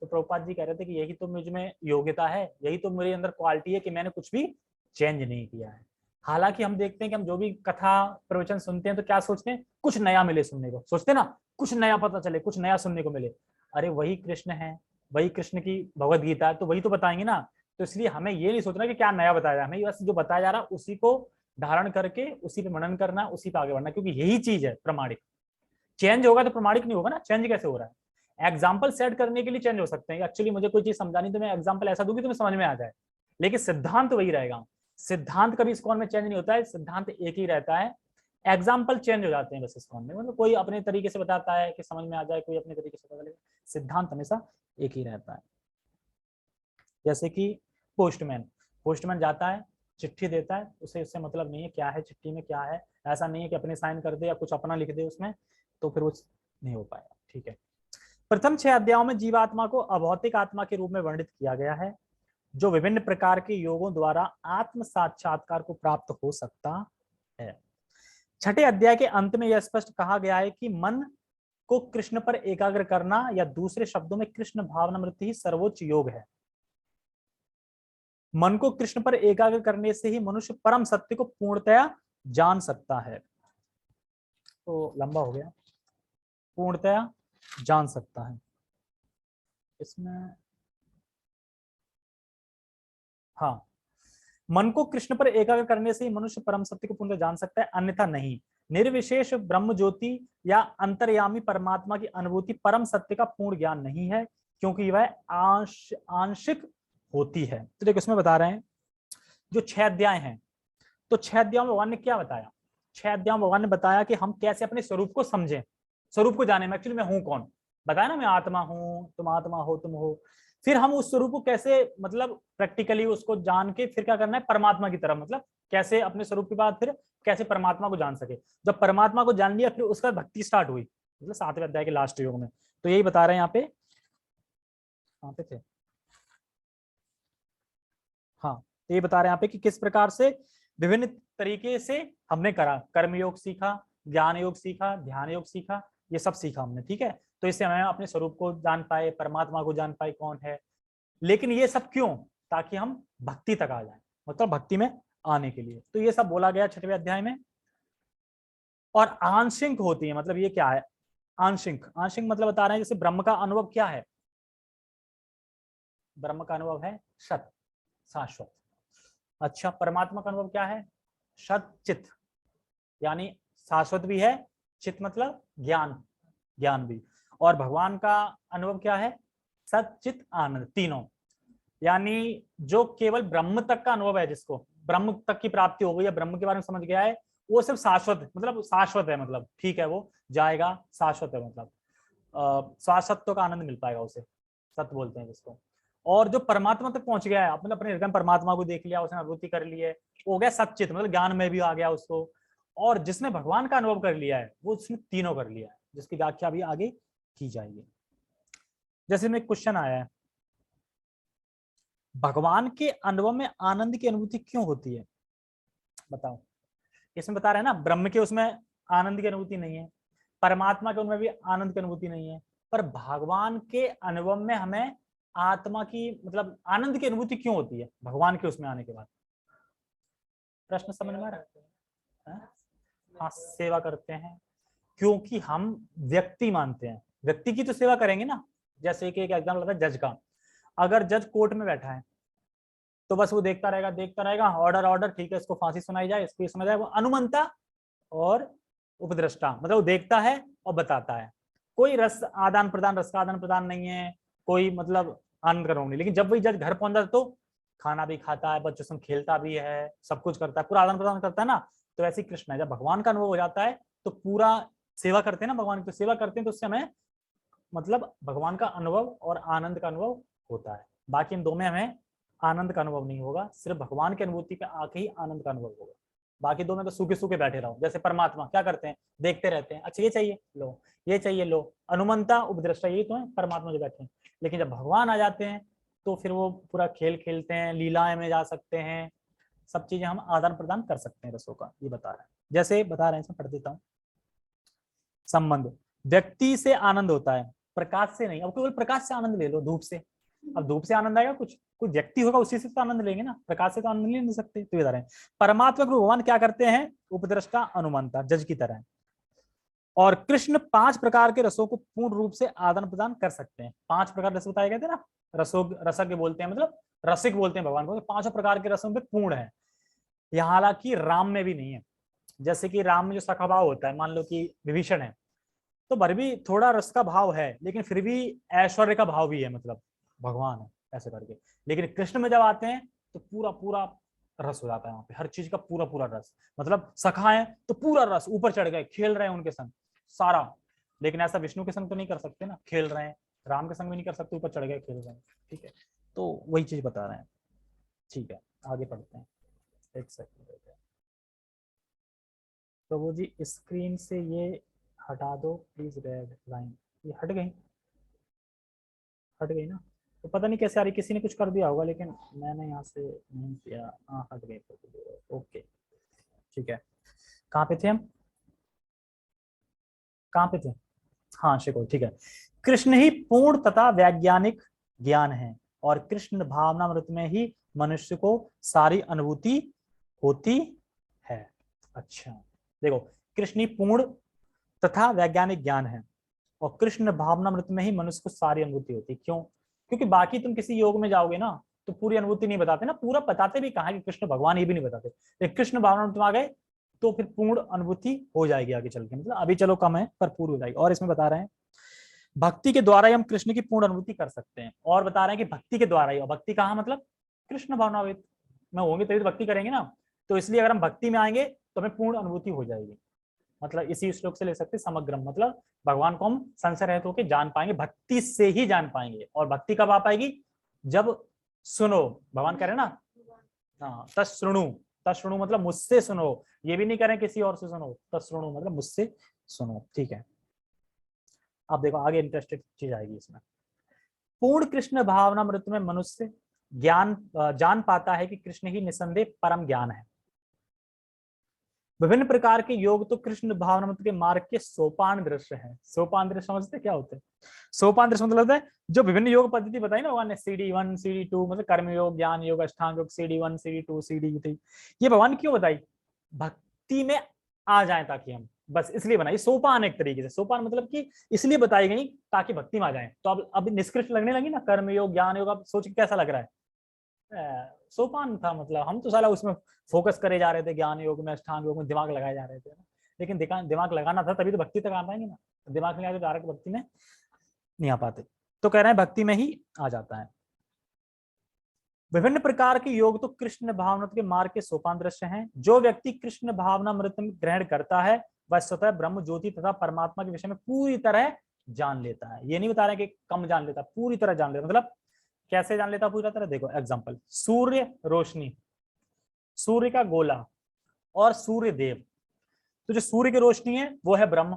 तो प्रभुपाद जी कह रहे थे कि यही तो मुझ में योग्यता है, यही तो मेरे अंदर क्वालिटी है कि मैंने कुछ भी चेंज नहीं किया है। हालांकि हम देखते हैं कि हम जो भी कथा प्रवचन सुनते हैं तो क्या सोचते हैं, कुछ नया मिले सुनने को, सोचते हैं ना, कुछ नया पता चले, कुछ नया सुनने को मिले। अरे वही कृष्ण है, वही कृष्ण की भगवत गीता है, तो वही तो बताएंगे ना। तो इसलिए हमें ये नहीं सोचना कि क्या नया बताया, हमें बस जो बताया जा रहा है उसी को धारण करके उसी पे मनन करना, उसी पे आगे बढ़ना, क्योंकि यही चीज है प्रमाणिक। चेंज होगा तो प्रमाणिक नहीं होगा ना, चेंज कैसे हो रहा है? एग्जाम्पल सेट करने के लिए चेंज हो सकते हैं, एक्चुअली मुझे कोई चीज समझानी तो मैं एग्जाम्पल ऐसा दूंगी तो समझ में आ जाए, लेकिन सिद्धांत वही रहेगा। सिद्धांत कभी इस्कॉन में चेंज नहीं होता है, सिद्धांत एक ही रहता है, एग्जाम्पल चेंज हो जाते हैं बस इस्कॉन में, मतलब कोई अपने तरीके से बताता है कि समझ में आ जाए, कोई अपने तरीके से बता ले, सिद्धांत हमेशा एक ही रहता है। जैसे कि पोस्टमैन, पोस्टमैन जाता है, चिट्ठी देता है, उसे उससे मतलब नहीं है क्या है चिट्ठी में क्या है, ऐसा नहीं है कि अपने साइन कर दे या कुछ अपना लिख दे उसमें, तो फिर वो नहीं हो पाएगा, ठीक है। प्रथम 6 अध्यायों में जीवात्मा को अभौतिक आत्मा के रूप में वर्णित किया गया है, जो विभिन्न प्रकार के योगों द्वारा आत्म साक्षात्कार को प्राप्त हो सकता है। छठे अध्याय के अंत में यह स्पष्ट कहा गया है कि मन को कृष्ण पर एकाग्र करना, या दूसरे शब्दों में कृष्ण भावनामृति ही सर्वोच्च योग है। मन को कृष्ण पर एकाग्र करने से ही मनुष्य परम सत्य को पूर्णतया जान सकता है। तो लंबा हो गया, पूर्णतया जान सकता है इसमें, हाँ, मन को कृष्ण पर एकाग्र करने से ही मनुष्य परम सत्य को पूर्ण जान सकता है, अन्यथा नहीं। निर्विशेष ब्रह्म ज्योति या अंतर्यामी परमात्मा की अनुभूति परम सत्य का पूर्ण ज्ञान नहीं है, क्योंकि वह आंशिक होती है। तो देखो इसमें बता रहे हैं जो 6 अध्याय हैं, तो 6 अध्यायों में भगवान ने क्या बताया? 6 अध्यायों में भगवान ने बताया कि हम कैसे अपने स्वरूप को समझें, स्वरूप को जाने में, एक्चुअली मैं हूं कौन, बताया ना, मैं आत्मा हूं, तुम आत्मा हो, तुम हो। फिर हम उस स्वरूप को कैसे, मतलब प्रैक्टिकली उसको जान के फिर क्या करना है, परमात्मा की तरफ, मतलब कैसे अपने स्वरूप के बाद फिर कैसे परमात्मा को जान सके। जब परमात्मा को जान लिया फिर उसका भक्ति स्टार्ट हुई, मतलब 7वें अध्याय के लास्ट योग में। तो यही बता रहे हैं यहाँ पे, कहाँ पे थे, हाँ, तो ये बता रहे हैं यहाँ पे कि किस प्रकार से विभिन्न तरीके से हमने करा, कर्म योग सीखा, ज्ञान योग सीखा, ध्यान योग सीखा, ये सब सीखा हमने, ठीक है। तो इससे हमें अपने स्वरूप को जान पाए, परमात्मा को जान पाए कौन है। लेकिन ये सब क्यों? ताकि हम भक्ति तक आ जाए, मतलब भक्ति में आने के लिए। तो ये सब बोला गया 6वें अध्याय में। और आंशिक होती है, मतलब ये क्या है आंशिक? आंशिक मतलब बता रहे हैं जैसे ब्रह्म का अनुभव क्या है, ब्रह्म का अनुभव है सत, शाश्वत। अच्छा, परमात्मा का अनुभव क्या है? सत चित, यानी शाश्वत भी है, चित मतलब ज्ञान, ज्ञान भी। और भगवान का अनुभव क्या है? सत चित आनंद, तीनों। यानी जो केवल ब्रह्म तक का अनुभव है, जिसको ब्रह्म तक की प्राप्ति हो गई है, ब्रह्म के बारे में समझ गया है, वो सिर्फ शाश्वत, मतलब शाश्वत है, मतलब ठीक है वो जाएगा, शाश्वत है, मतलब शाश्वत का आनंद मिल पाएगा उसे, सत्य बोलते हैं जिसको। और जो परमात्मा तक पहुंच गया है, मतलब अपने हृदय परमात्मा को देख लिया, उसने अनुभूति कर ली है, हो गया सचित, मतलब ज्ञान में भी आ गया उसको। और जिसने भगवान का अनुभव कर लिया है वो उसने तीनों कर लिया है, जिसकी व्याख्या भी आगे की जाएगी। जैसे में क्वेश्चन आया है, भगवान के अनुभव में आनंद की अनुभूति क्यों होती है, बताओ। इसमें बता रहे हैं ना, ब्रह्म के उसमें आनंद की अनुभूति नहीं है, परमात्मा के उनमें भी आनंद की अनुभूति नहीं है, पर भगवान के अनुभव में हमें आत्मा की, मतलब आनंद की अनुभूति क्यों होती है भगवान के उसमें आने के बाद? प्रश्न समझ में आ रहा है? हाँ, सेवा करते हैं, क्योंकि हम व्यक्ति मानते हैं, व्यक्ति की तो सेवा करेंगे ना। जैसे कि एक एग्जाम्पल होता है जज का, अगर जज कोर्ट में बैठा है तो बस वो देखता रहेगा, ऑर्डर ऑर्डर, ठीक है, इसको फांसी सुनाई जाए, इसको सुनाई जाए, वो अनुमंता और उपद्रष्टा, मतलब वो देखता है और बताता है, कोई रस आदान प्रदान, रस का आदान प्रदान नहीं है, कोई मतलब आनंद करना नहीं। लेकिन जब वही जज घर पहुंच जाता तो खाना भी खाता है, बच्चों से खेलता भी है, सब कुछ करता है, पूरा आदान प्रदान करता है ना। तो ऐसे ही कृष्ण है, जब भगवान का अनुभव हो जाता है तो पूरा सेवा करते हैं ना भगवान की, तो सेवा करते हैं तो उससे हमें मतलब भगवान का अनुभव और आनंद का अनुभव होता है। बाकी इन दो में हमें आनंद का अनुभव नहीं होगा, सिर्फ भगवान की अनुभूति पे आके ही आनंद का अनुभव होगा। बाकी दो में तो सूखे सूखे बैठे रहो। जैसे परमात्मा क्या करते हैं, देखते रहते हैं, अच्छा ये चाहिए लो, ये चाहिए लो, अनुमंता उपद्रष्टा, यही तो है परमात्मा जो बैठे हैं। लेकिन जब भगवान आ जाते हैं तो फिर वो पूरा खेल खेलते हैं, लीलाएं में जा सकते हैं, सब चीजें हम आदान प्रदान कर सकते हैं रसों का, ये बता रहे हैं। जैसे बता रहे हैं, इसमें पढ़ देता हूँ। संबंध, व्यक्ति से आनंद होता है, प्रकाश से नहीं। अब केवल प्रकाश से आनंद ले लो, धूप से, अब धूप से आनंद आएगा, कुछ कोई व्यक्ति होगा उसी से तो आनंद लेंगे ना, प्रकाश से तो आनंद ले नहीं सकते। तो बता रहे हैं परमात्मा को भगवान क्या करते हैं, उपद्रष्टा अनुमानता, जज की तरह। और कृष्ण 5 प्रकार के रसों को पूर्ण रूप से आदान प्रदान कर सकते हैं। 5 प्रकार रस बताए गए थे ना, रसज्ञ बोलते हैं, मतलब रसिक बोलते हैं भगवान को, 5 प्रकार के रसों पे पूर्ण है। यहाँ हालांकि राम में भी नहीं है। जैसे कि राम में जो सखा भाव होता है, मान लो कि विभीषण है, तो भर भी थोड़ा रस का भाव है, लेकिन फिर भी ऐश्वर्य का भाव भी है, मतलब भगवान है ऐसे करके। लेकिन कृष्ण में जब आते हैं तो पूरा पूरा रस हो जाता है वहां पे, हर चीज का पूरा पूरा रस, मतलब सखा है तो पूरा रस, ऊपर चढ़ गए, खेल रहे हैं उनके संग सारा। लेकिन ऐसा विष्णु के संग तो नहीं कर सकते ना, खेल रहे हैं, राम के संग भी नहीं कर सकते, ऊपर चढ़ गए, खेल रहे हैं। ठीक है, तो वही चीज बता रहे हैं। ठीक है, आगे पढ़ते हैं। एक सेकंड, प्रभु जी स्क्रीन से ये हटा दो प्लीज, रेड लाइन ये हट गई ना, तो पता नहीं कैसे आ रही, किसी ने कुछ कर दिया होगा, लेकिन मैंने यहाँ से नहीं किया। हाँ हट गई, ओके ठीक है। कहाँ पे थे हम, कहाँ पे थे, हाँ शिको, ठीक है। कृष्ण ही पूर्ण तथा वैज्ञानिक ज्ञान है, और कृष्ण भावनामृत में ही मनुष्य को सारी अनुभूति होती है। अच्छा देखो, कृष्ण ही पूर्ण तथा वैज्ञानिक ज्ञान है, और कृष्ण भावनामृत में ही मनुष्य को सारी अनुभूति होती है। क्यों, क्योंकि बाकी तुम किसी योग में जाओगे ना तो पूरी अनुभूति नहीं बताते ना, पूरा बताते भी कहाँ है कि कृष्ण भगवान, ये भी नहीं बताते। लेकिन कृष्ण भावनामृत में आ गए तो फिर पूर्ण अनुभूति हो जाएगी आगे चल के, मतलब अभी चलो कम है पर पूरी हो जाएगी। और इसमें बता रहे हैं भक्ति के द्वारा ही हम कृष्ण की पूर्ण अनुभूति कर सकते हैं, और बता रहे हैं कि भक्ति के द्वारा ही, और भक्ति कहाँ, मतलब कृष्ण भावनामृत में होंगे तभी तो भक्ति करेंगे ना। तो इसलिए अगर हम भक्ति में आएंगे तो हमें पूर्ण अनुभूति हो जाएगी। मतलब इसी श्लोक से ले सकते समग्रम, मतलब भगवान को हम संशय रहित होकर जान पाएंगे, भक्ति से ही जान पाएंगे। और भक्ति कब आ पाएगी, जब सुनो, भगवान कह रहे हैं ना, हाँ तत्शृणु, तत्शृणु मतलब मुझसे सुनो, ये भी नहीं कह रहे किसी और से सुनो, तत्शृणु मतलब मुझसे सुनो। ठीक है, अब देखो आगे इंटरेस्टेड चीज आएगी इसमें। पूर्ण कृष्ण भावनामृत में मनुष्य ज्ञान जान पाता है कि कृष्ण ही निसंदेह परम ज्ञान है। विभिन्न प्रकार के योग तो कृष्ण भावनामृत के मार्ग के सोपान दृश्य है। सोपान दृश्य समझते क्या होते हैं, सोपान दृश्य मतलब है जो विभिन्न योग पद्धति बताई ना भगवान ने, CD1 CD2, मतलब कर्म योग, ज्ञान योग, अष्टांग योग, CD1 CD2 CD3, ये भगवान क्यों बताई, भक्ति में आ जाए ताकि हम, बस इसलिए बनाई सोपान। एक तरीके से सोपान मतलब कि इसलिए बताई गई ताकि भक्ति में आ जाए। तो अब निष्कृष्ट लगने लगी ना कर्म योग ज्ञान योग, अब सोच के कैसा लग रहा है, सोपान था, मतलब हम तो साला उसमें फोकस करे जा रहे थे, ज्ञान योग में अष्टांग योग में दिमाग लगाए जा रहे थे ना। लेकिन दिमाग लगाना था तभी तो भक्ति तक आ पाएंगे ना, दिमाग में आगे डायरेक्ट भक्ति में नहीं आ पाते। तो कह रहे हैं भक्ति में ही आ जाता है। विभिन्न प्रकार के योग तो कृष्ण भावनामृत के मार्ग के सोपान दृश्य हैं। जो व्यक्ति कृष्ण भावनामृत ग्रहण करता है वह स्वतः ब्रह्म ज्योति तथा परमात्मा के विषय में पूरी तरह जान लेता है। ये नहीं बता रहे कि कम जान लेता, पूरी तरह जान लेता। मतलब कैसे जान लेता पूरी तरह, देखो एग्जाम्पल, सूर्य रोशनी, सूर्य का गोला और सूर्य देव। तो जो सूर्य की रोशनी है वो है ब्रह्म,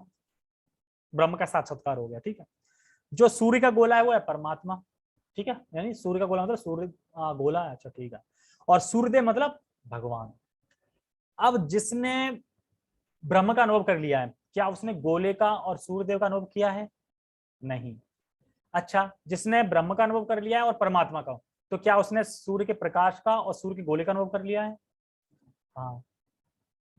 ब्रह्म का साक्षात्कार हो गया। ठीक है, जो सूर्य का गोला है वो है परमात्मा। ठीक है, यानी सूर्य का गोला मतलब सूर्य गोला है, अच्छा ठीक है। और सूर्यदेव मतलब भगवान। अब जिसने ब्रह्म का अनुभव कर लिया है, क्या उसने गोले का और सूर्यदेव का अनुभव किया है, नहीं। अच्छा, जिसने ब्रह्म का अनुभव कर लिया है और परमात्मा का, तो क्या उसने सूर्य के प्रकाश का और सूर्य के गोले का अनुभव कर लिया है, हाँ।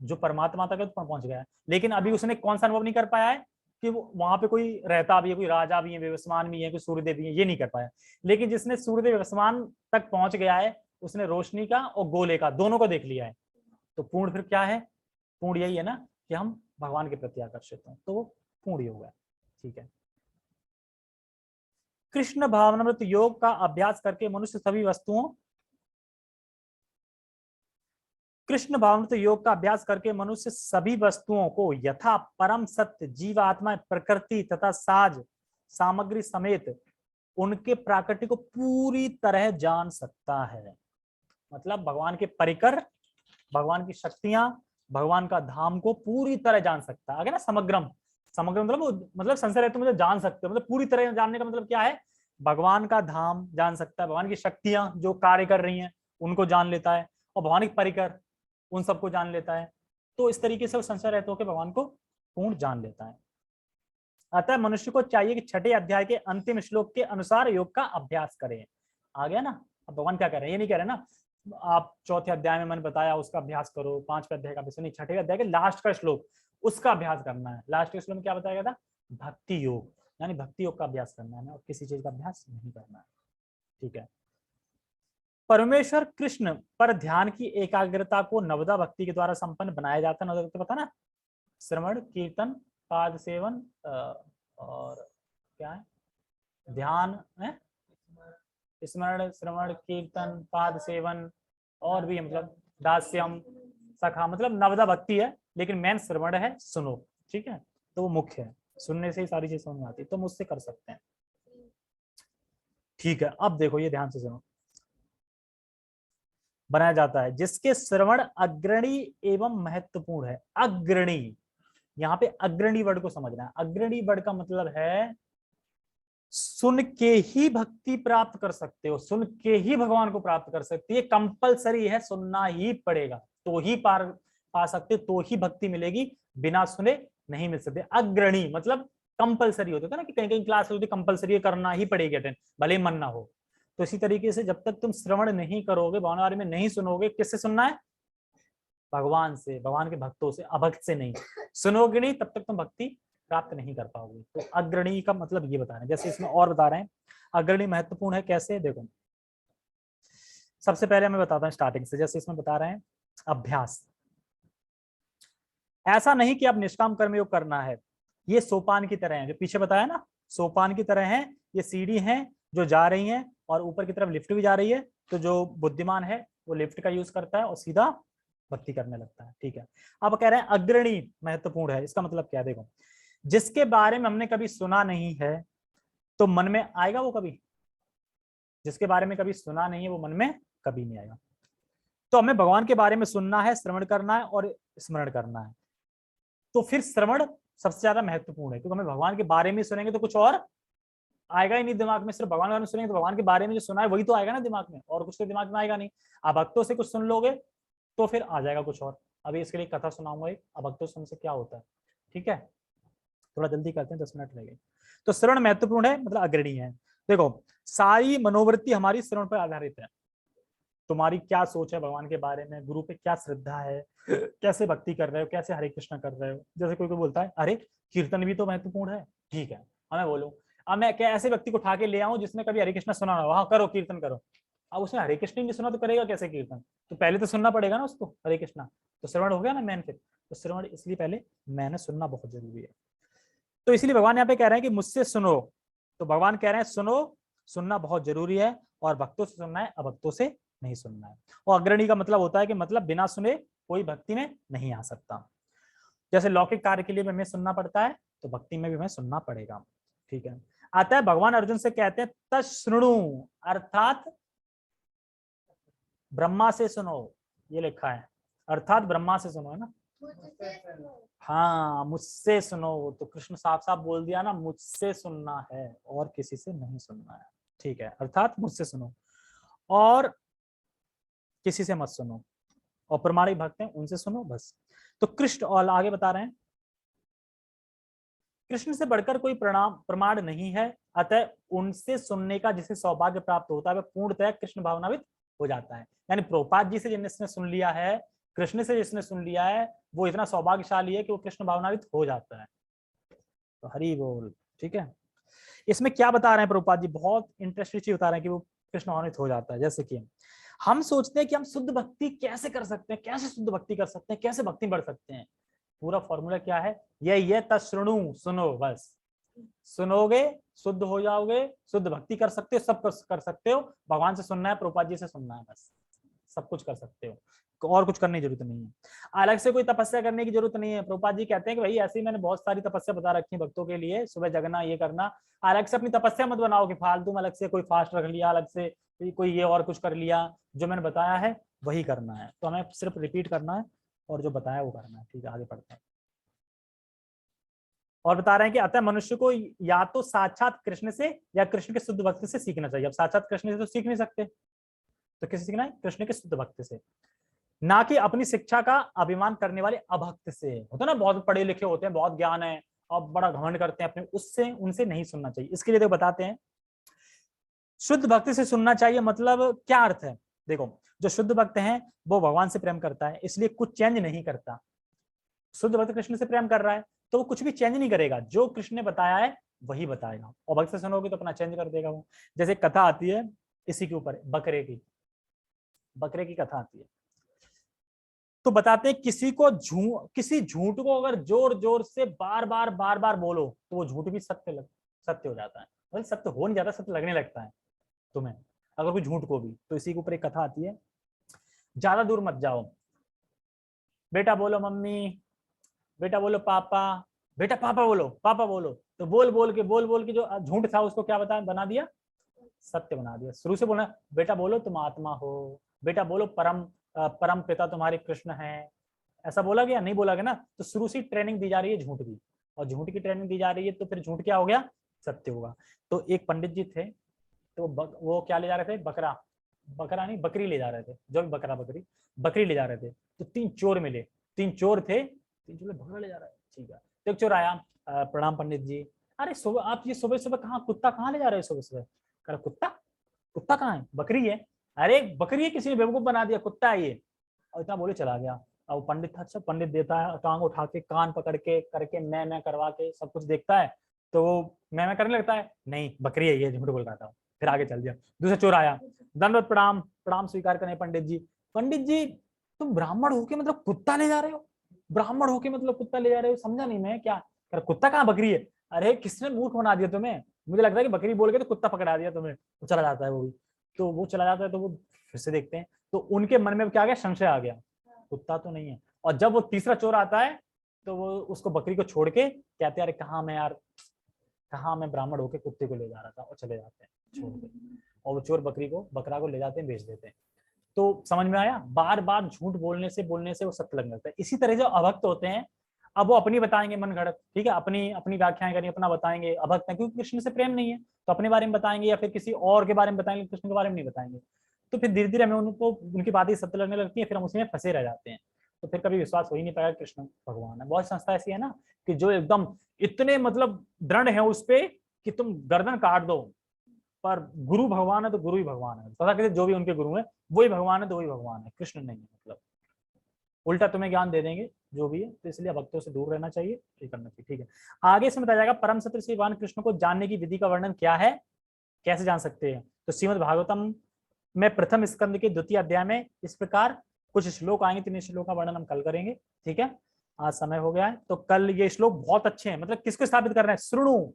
जो परमात्मा तक पहुंच गया है, लेकिन अभी उसने कौन सा अनुभव नहीं कर पाया है कि वहां पे कोई रहता भी है, कोई राजा भी है, व्यवस्मान भी है, कोई सूर्यदेव भी है, ये नहीं कर पाया। लेकिन जिसने सूर्यदेव व्यवस्मान तक पहुंच गया है, उसने रोशनी का और गोले का दोनों को देख लिया है। तो पूर्ण फिर क्या है, पूर्ण यही है ना कि हम भगवान के प्रति आकर्षित हैं, तो वो पूर्ण योग है। ठीक है, कृष्ण भावनामृत योग का अभ्यास करके मनुष्य सभी वस्तुओं, कृष्ण भावनामृत योग का अभ्यास करके मनुष्य सभी वस्तुओं को यथा परम सत्य जीवात्मा प्रकृति तथा साज सामग्री समेत उनके प्राकृतिक को पूरी तरह जान सकता है। मतलब भगवान के परिकर, भगवान की शक्तियां, भगवान का धाम को पूरी तरह जान सकता है। आगे ना समग्रम, समग्र मतलब संसार हेतु मतलब जान सकते हो, मतलब पूरी तरह जानने का मतलब क्या है, भगवान का धाम जान सकता है, भगवान की शक्तियां जो कार्य कर रही हैं उनको जान लेता है, और भगवान के परिकर उन सबको जान लेता है। तो इस तरीके से वो संसार हेतु के भगवान को पूर्ण जान लेता है। अतः मनुष्य को चाहिए कि छठे अध्याय के अंतिम श्लोक के अनुसार योग का अभ्यास करें। आ गया ना। अब भगवान क्या कर रहे हैं, ये नहीं कह रहे ना आप चौथे अध्याय में मैंने बताया उसका अभ्यास करो, पांचवें अध्याय का अभ्यास नहीं, छठे अध्याय के लास्ट का श्लोक उसका अभ्यास करना है। लास्ट के श्लोक में क्या बताया गया था, भक्ति योग, यानी भक्ति योग का अभ्यास करना है और किसी चीज का अभ्यास नहीं करना है। ठीक है। परमेश्वर कृष्ण पर ध्यान की एकाग्रता को नवदा भक्ति के द्वारा संपन्न बनाया जाता है। नवदा भक्ति पता ना, श्रवण कीर्तन पाद सेवन और क्या है, ध्यान है, स्मरण श्रवण कीर्तन पाद सेवन और भी मतलब दास्यम सखा, मतलब नवदा भक्ति है, लेकिन मेन श्रवण है, सुनो। ठीक है, तो वो मुख्य है, सुनने से ही सारी चीज समझ में आती है, तो मुझसे कर सकते हैं। ठीक है, अब देखो ये ध्यान से सुनो। बनाया जाता है जिसके श्रवण अग्रणी एवं महत्वपूर्ण है। अग्रणी, यहाँ पे अग्रणी वर्ड को समझना है। अग्रणी वर्ड का मतलब है सुन के ही भक्ति प्राप्त कर सकते हो, सुन के ही भगवान को प्राप्त कर सकते, ये कंपलसरी है, सुनना ही पड़ेगा तो ही पार पा सकते, तो ही भक्ति मिलेगी, बिना सुने नहीं मिल सकते। अग्रणी मतलब कंपलसरी होता है ना कि कहीं कहीं क्लास होती है कंपलसरी करना ही पड़ेगी अटेंड, भले मन ना हो। तो इसी तरीके से जब तक तुम श्रवण नहीं करोगे, भगवान के बारे में नहीं सुनोगे, किससे सुनना है, भगवान से, भगवान के भक्तों से, अभक्त से नहीं। सुनोगे नहीं तब तक तुम भक्ति प्राप्त नहीं कर पाओगे। तो अग्रणी का मतलब ये बता रहे हैं, जैसे इसमें और बता रहे हैं अग्रणी महत्वपूर्ण है कैसे। देखो सबसे पहले मैं बताता हूँ स्टार्टिंग से, जैसे इसमें बता रहे हैं अभ्यास। ऐसा नहीं कि अब निष्काम कर्मयोग करना है, ये सोपान की तरह है, जो पीछे बताया ना सोपान की तरह है, ये सीढ़ी है जो जा रही है और ऊपर की तरफ लिफ्ट भी जा रही है। तो जो बुद्धिमान है वो लिफ्ट का यूज करता है और सीधा भक्ति करने लगता है। ठीक है, अब कह रहे हैं अग्रणी महत्वपूर्ण है, इसका मतलब क्या है, देखो जिसके बारे में हमने कभी सुना नहीं है तो मन में आएगा वो कभी, जिसके बारे में कभी सुना नहीं है वो मन में कभी नहीं आएगा। तो हमें भगवान के बारे में सुनना है, श्रवण करना है और स्मरण करना है। तो फिर श्रवण सबसे ज्यादा महत्वपूर्ण है, क्योंकि हमें भगवान के बारे में सुनेंगे तो कुछ और आएगा ही नहीं दिमाग में, सिर्फ भगवान के बारे में सुनेंगे तो भगवान के बारे में जो सुना है वही तो आएगा ना दिमाग में, और कुछ तो दिमाग में आएगा नहीं। आप भक्तों से कुछ सुन लोगे तो फिर आ जाएगा कुछ और। अभी इसके लिए कथा सुनाऊंगा एक, अभक्तों सुन से क्या होता है। ठीक है, थोड़ा जल्दी करते हैं, 10 मिनट रह गए। तो श्रवण महत्वपूर्ण है मतलब अग्रणी है। देखो सारी मनोवृत्ति हमारी श्रवण पर आधारित है। तुम्हारी क्या सोच है भगवान के बारे में, गुरु पे क्या श्रद्धा है, कैसे भक्ति कर रहे हो, कैसे हरे कृष्ण कर रहे हो। जैसे कोई बोलता है अरे कीर्तन भी तो महत्वपूर्ण है, ठीक है, मैं बोलूँ अब मैं क्या ऐसे व्यक्ति को उठा के ले आऊं जिसने कभी हरे कृष्ण सुना ना, वहां करो कीर्तन करो, अब उसने हरे कृष्ण नहीं सुना तो करेगा कैसे कीर्तन, तो पहले तो सुनना पड़ेगा ना उसको हरे कृष्णा, तो श्रवण हो गया ना मैन। फिर तो श्रवण इसलिए पहले मैंने सुनना बहुत जरूरी है। तो इसलिए भगवान यहाँ पे कह रहे हैं कि मुझसे सुनो, तो भगवान कह रहे हैं सुनो, सुनना बहुत जरूरी है, और भक्तों से सुनना है, अभक्तों से नहीं सुनना है। और अग्रणी का मतलब होता है कि मतलब बिना सुने कोई भक्ति में नहीं आ सकता। जैसे लौकिक कार्य के लिए भी हमें सुनना पड़ता है, तो भक्ति में भी हमें सुनना पड़ेगा। ठीक है, आता है भगवान अर्जुन से कहते हैं तशृणु, अर्थात ब्रह्मा से सुनो, ये लिखा है, अर्थात ब्रह्मा से सुनो, है ना। हाँ मुझसे सुनो, तो कृष्ण साफ साफ बोल दिया ना, मुझसे सुनना है और किसी से नहीं सुनना है। ठीक है, अर्थात मुझसे सुनो और किसी से मत सुनो, और प्रमाणिक भक्त हैं उनसे सुनो बस। तो कृष्ण और आगे बता रहे हैं कृष्ण से बढ़कर कोई प्रमाण नहीं है, अतः उनसे सुनने का जिसे सौभाग्य प्राप्त होता है वह पूर्णतः कृष्ण भावनावित हो जाता है। यानी प्रोपाद जी से जिसने सुन लिया है, कृष्ण से जिसने सुन लिया है, वो इतना सौभाग्यशाली है कि वो कृष्ण भावनावित हो जाता है। तो हरि बोल। ठीक है, इसमें क्या बता रहे हैं प्रभुपाद जी, बहुत इंटरेस्टिंग चीज बता रहे हैं कि वो कृष्ण भावनावित हो जाता है। जैसे कि हम सोचते हैं कि हम शुद्ध भक्ति कैसे कर सकते हैं, कैसे शुद्ध भक्ति कर सकते हैं, कैसे भक्ति बढ़ सकते हैं। पूरा फॉर्मूला क्या है, ये तशृणु, सुनो बस, सुनोगे शुद्ध हो जाओगे, शुद्ध भक्ति कर सकते हो, सब कर सकते हो। भगवान से सुनना है, प्रभुपाद जी से सुनना है, बस सब कुछ कर सकते हो, और कुछ करने की जरूरत नहीं है। अलग से कोई तपस्या करने की जरूरत नहीं है। प्रभुपाद जी कहते हैं कि भाई ऐसे ही मैंने बहुत सारी तपस्या बता रखी है भक्तों के लिए, सुबह जगना, ये करना। अलग से अपनी तपस्या मत बनाओ कि फालतू में अलग से कोई फास्ट रख लिया, अलग से कोई ये और कुछ कर लिया। जो मैंने बताया है वही करना है, तो हमें सिर्फ रिपीट करना है और जो बताया वो करना है। ठीक है, आगे पढ़ते हैं। और बता रहे हैं कि अतः मनुष्य को या तो साक्षात कृष्ण से या कृष्ण के शुद्ध भक्त से सीखना चाहिए। अब साक्षात कृष्ण से तो सीख नहीं सकते, तो किससे सीखना है? कृष्ण के शुद्ध भक्त से, ना कि अपनी शिक्षा का अभिमान करने वाले अभक्त से। होता ना, बहुत पढ़े लिखे होते हैं, बहुत ज्ञान है और बड़ा घमंड करते हैं अपने, उससे उनसे नहीं सुनना चाहिए। इसके लिए देखो बताते हैं, शुद्ध भक्ति से सुनना चाहिए मतलब क्या अर्थ है। देखो, जो शुद्ध भक्त है वो भगवान से प्रेम करता है, इसलिए कुछ चेंज नहीं करता। शुद्ध भक्त कृष्ण से प्रेम कर रहा है तो वो कुछ भी चेंज नहीं करेगा, जो कृष्ण ने बताया है वही बताएगा। और भक्त से सुनोगे तो अपना चेंज कर देगा वो। जैसे कथा आती है इसी के ऊपर, बकरे की कथा आती है। तो बताते हैं किसी झूठ को अगर जोर जोर से बार बार बोलो तो वो झूठ भी सत्य हो जाता है। मतलब सत्य हो नहीं जाता, सत्य लगने लगता है तुम्हें अगर कोई झूठ को भी। तो इसी के ऊपर एक कथा आती है, ज्यादा दूर मत जाओ, बेटा बोलो मम्मी, बेटा बोलो पापा, बेटा पापा बोलो, पापा बोलो। तो बोल बोल के जो झूठ था उसको क्या बना दिया? सत्य बना दिया। शुरू से बोलना, बेटा बोलो तुम आत्मा हो, बेटा बोलो परम पिता तुम्हारे कृष्ण हैं, ऐसा बोला गया? नहीं बोला गया ना। तो शुरू से ट्रेनिंग दी जा रही है झूठ की, और झूठ की ट्रेनिंग दी जा रही है तो फिर झूठ क्या हो गया? सत्य होगा। तो एक पंडित जी थे, तो वो क्या ले जा रहे थे? बकरा नहीं, बकरी ले जा रहे थे, जो भी बकरी ले जा रहे थे। तो 3 चोर मिले, 3 चोर थे, 3 चोर बकरा ले जा रहे हैं। ठीक है, तो एक चोर आया, प्रणाम पंडित जी, अरे सुबह आप ये सुबह सुबह कहाँ, कुत्ता कहाँ ले जा रहे हो सुबह सुबह? कह रहा, कुत्ता? कुत्ता कहाँ है? बकरी है। अरे बकरी है, किसी ने बेवकूफ बना दिया, कुत्ता है ये। और इतना बोले चला गया। अब वो पंडित था, अच्छा पंडित देता है, टांग उठा के कान पकड़ के करके मैं करवा के सब कुछ देखता है, तो वो मैं करने लगता है, नहीं बकरी है ये, झूठ बोल रहा था। फिर आगे चल दिया। दूसरा चोर आया, दंडवत प्रणाम, प्रणाम स्वीकार करें पंडित जी। पंडित जी तुम ब्राह्मण होके मतलब कुत्ता ले जा रहे हो? ब्राह्मण होके मतलब कुत्ता ले जा रहे हो? समझा नहीं मैं क्या। कुत्ता कहाँ, बकरी है। अरे किसने मूर्ख बना दिया तुम्हें? मुझे लगता है कि बकरी बोल के तो कुत्ता पकड़ा दिया तुम्हें। वो चला जाता है वो भी। तो वो चला जाता है तो वो फिर से देखते हैं, तो उनके मन में क्या आ गया? संशय आ गया, कुत्ता तो नहीं है। और जब वो तीसरा चोर आता है तो वो उसको बकरी को छोड़ के कहते हैं, अरे कहाँ मैं यार, कहाँ मैं ब्राह्मण होके कुत्ते को ले जा रहा था, और चले जाते हैं छोड़ के। और वो चोर बकरा को ले जाते हैं, बेच देते हैं। तो समझ में आया, बार बार झूठ बोलने से वो सत्य लगने लगता है। इसी तरह जो अभक्त होते हैं, अब वो अपनी बताएंगे मन घड़त, ठीक है, अपनी अपनी व्याख्याएं करेंगे, अपना बताएंगे। अभक्त है क्योंकि कृष्ण से प्रेम नहीं है, तो अपने बारे में बताएंगे या फिर किसी और के बारे में बताएंगे, कृष्ण के बारे में नहीं बताएंगे। तो फिर धीरे धीरे हमें उनको उनकी बातें सत्य लगने लगती है, फिर हम उसी में फंसे रह जाते हैं। तो फिर कभी विश्वास हो ही नहीं पाएगा कृष्ण भगवान है। बहुत संस्था ऐसी है ना कि जो एकदम इतने मतलब दृढ़ है उस पे कि तुम गर्दन काट दो, पर गुरु भगवान है तो गुरु ही भगवान है। तथा कहते जो भी उनके गुरु है वही भगवान है, तो वही भगवान है, कृष्ण नहीं है। मतलब उल्टा तुम्हें ज्ञान दे देंगे जो भी है। तो इसलिए भक्तों से दूर रहना चाहिए, ये करना चाहिए। ठीक है, आगे से बताया जाएगा परम सत्य श्री भगवान कृष्ण को जानने की विधि का वर्णन क्या है, कैसे जान सकते हैं। तो श्रीमद् भागवतम में प्रथम स्कंद के द्वितीय अध्याय में इस प्रकार कुछ श्लोक आएंगे, 3 श्लोक का वर्णन हम कल करेंगे। ठीक है, आज समय हो गया है, तो कल ये श्लोक बहुत अच्छे हैं। मतलब किसको स्थापित कर रहे हैं? श्रृणु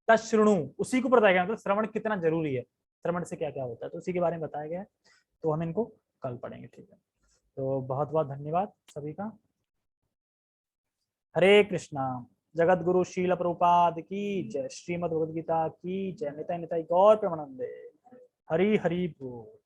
तृणु, उसी को बताया गया, मतलब श्रवण कितना जरूरी है, श्रवण से क्या क्या होता है, तो उसी के बारे में बताया गया है। तो हम इनको कल पढ़ेंगे। ठीक है, तो बहुत बहुत धन्यवाद सभी का। हरे कृष्णा। जगत गुरु शील प्रभुपाद की जय, श्रीमद् भगवद गीता की जय, निताई निताई गौर प्रेमानंदे। हरि हरि बोल।